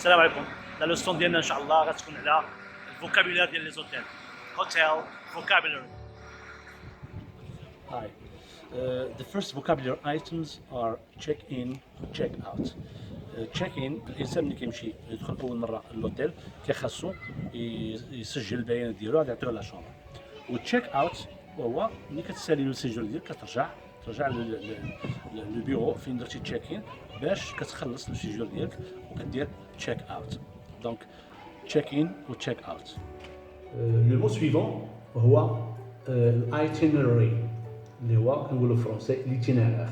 السلام عليكم. لا لوسون ديالنا ان شاء الله غتكون على الفوكابولير ديال لي زوتيل. هوتيل vocabulary. Hi. The first vocabulary items are check in, check out. Check in الانسان ملي كيمشي يدخل اول مره للوتيل كيخاصو يسجل البيانات ديالو غادي يعطيوه لا شومبر. والتشيك اوت هو ملي كتسالي السيجور ديالك ترجع للبيرو فين درتي تشيك ان باش كتخلص السيجور ديالك وكدير تشيك اوت. دونك تشيك ان و تشيك اوت. لو مو سويفون هو الايتينري اللي هو كنقولوا فرونسي ليتينير،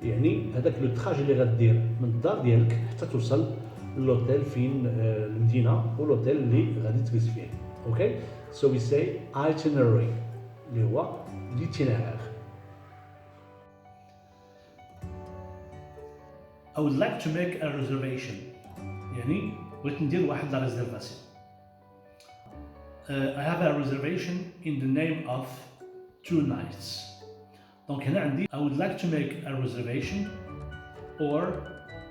يعني هذاك لو تراجي اللي غدير من الدار ديالك حتى توصل للوتيل فين المدينه والوتيل اللي غادي تجلس فيه. اوكي سو وي سي ايتينري اللي هو ليتينير. I would like to make a reservation. يعني بغيت ندير واحد لا ريزيرفاسيون. I have a reservation in the name of 2 nights. Donc هنا عندي I would like to make a reservation or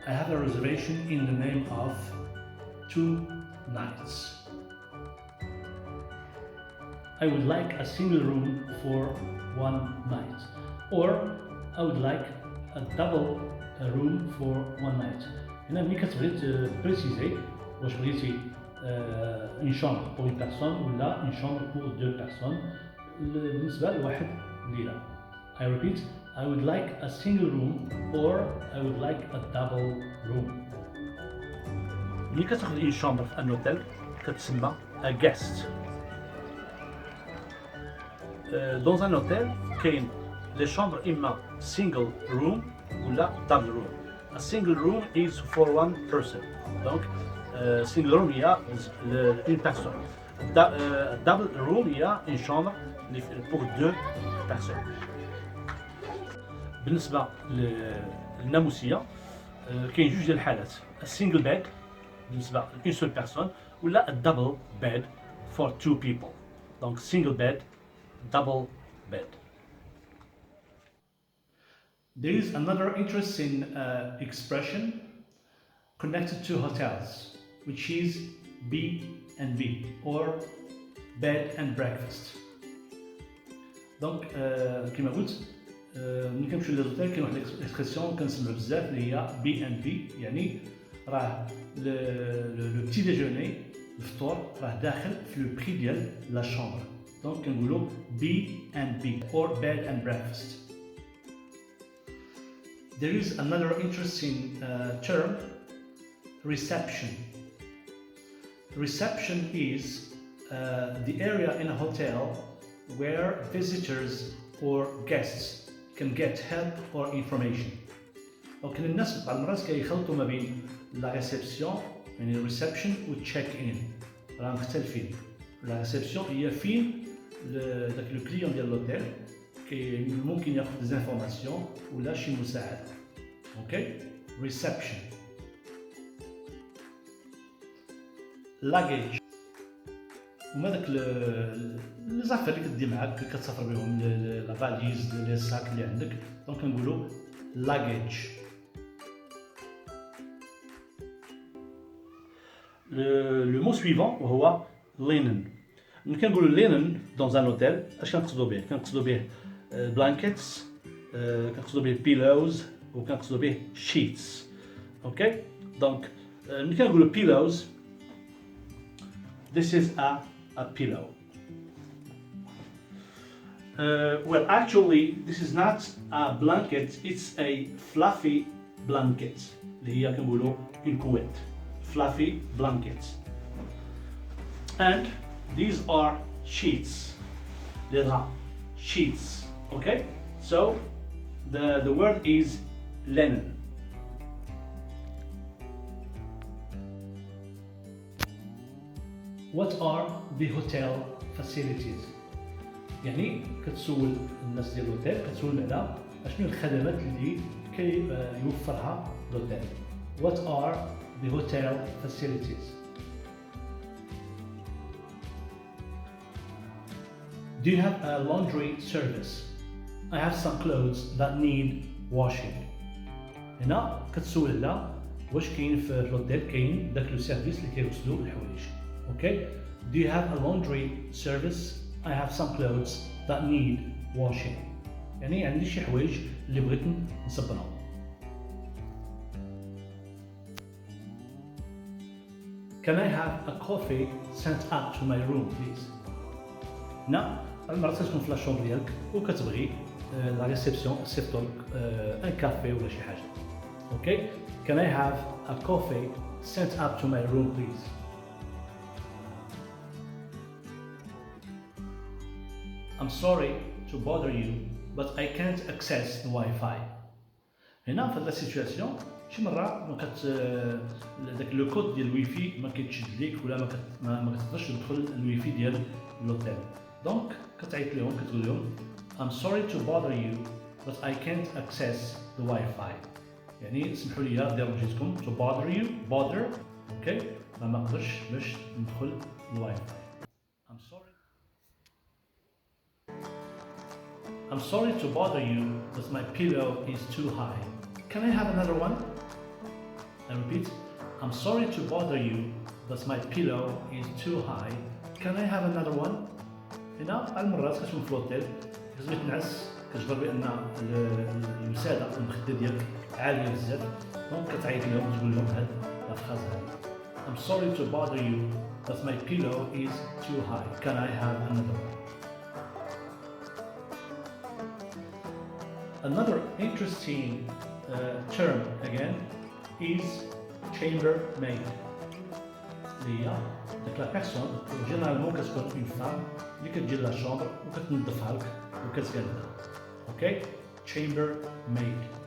I have a reservation in the name of 2 nights. I would like a single room for 1 night or I would like a double room for 1 night. هنا ملي كتبغي بريسيزي واش بغيتي une chambre pour une personne ولا une chambre pour 2 personnes بالنسبة لواحد ليلة. I repeat, I would like a single room or I would like a double room. ملي كتاخذ اون شومبر في ان اوتيل كتسمى ا غيست. دون ان اوتيل كاين لي شومبر اما سينجل روم ولا دبل روم. A single room is for 1 person. Donc single room هي une personne. Double room هي une chambre pour 2 personnes. بالنسبة للناموسية كاين جوج ديال الحالات، السينجل بيد بالنسبة لune seule personne ولا الدبل بيد for 2 people. Donc single bed, double bed. There is another interesting expression connected to hotels, which is B&B or bed and breakfast. Donc, كما قلت ملي كنمشيو للوتيل كاين واحد الاكسبرسيون كنسمعوا بزاف اللي هي B&B، يعني راه لو بتي ديجوني الفطور راه داخل في لو بري ديال لا شومبر. دونك كنقولوا B&B or bed and breakfast. There is another interesting term, reception. Reception is the area in a hotel where visitors or guests can get help or information. Donc الناس بعض المرات كيخلطوا ما بين la réception يعني الريسبشن و check in، راه مختلفين. لا ريسبسيون هي فين داك لو كليون ديال لوتيل ممكن ياخذ دي انفورماسيون ولا شي مساعده. اوكي ريسبشن. لاجيج هما داك لي زافير اللي كدي معاك كتسافر بهم، لا فاليز لي ساك اللي عندك، دونك كنقولوا لاجيج. لو مو سويفون وهو linen. ملي كنقولوا linen دون ان اوتيل اش كنقصدوا به؟ كنقصدوا به بلانكيتس، كنقصدوا به بيلوز وكنقصدوا به شيتس. اوكي دونك ملي كنقولوا بيلوز this is a pillow. Well actually this is not a blanket, it's a fluffy blanket اللي هي كنقولوا une couette. Fluffy blankets. And these are sheets. Les draps. Sheets. Okay? So the word is linen. What are the hotel facilities? يعني كتسول الناس ديال الهوتيل كتسول على اشنو الخدمات اللي كيوفرها الهوتيل. What are the hotel facilities? Do you have a laundry service? I have some clothes that need washing. هنا كتسول على واش كاين في الهوتيل؟ كاين داك لو سيرفيس اللي كيغسلوا الحوايج. اوكي. Do you have a laundry service? I have some clothes that need washing. يعني عندي شي حوايج اللي بغيت نصبنهم. Can I have a coffee sent up to my room please? هنا المرات كتكون في لاشومبر ديالك وكتبغي لا ريسبسيون يصيفطوا لك ان كافي ولا شي حاجه. اوكي. Can I have a coffee sent up to my room please? I'm sorry to bother you but I can't access the Wi-Fi. هنا في هاد السيتوياسيون شي مره ما كت داك لو كود ديال الواي فاي ما كيتشد ليك ولا ما كتقدرش تدخل الواي فاي ديال لوتيل. دونك كتعيط لهم كتقول لهم I'm sorry to bother you but I can't access the Wi-Fi. يعني سمحوا لي ديرونجيتكم to bother you bother. اوكي. ما نقدرش باش ندخل الواي فاي. I'm sorry to bother you but my pillow is too high. Can I have another one? I repeat, I'm sorry to bother you but my pillow is too high. Can I have another one? هنا بعض المرات كتكون في الوتيل كتبغي تنعس كتجبر بان الوساده المخده ديالك عاليه بزاف دونك كتعيط لهم تقول لهم هاد لا فراز هادي I'm sorry to bother you but my pillow is too high. Can I have another one? Another interesting term again is chambermaid. اللي هي ديك لا بيرسون جينيرالمون كتكون اون فام اللي كتجي لا شومبر وكتنظفها لك وكتقادها. اوكي. chambermaid.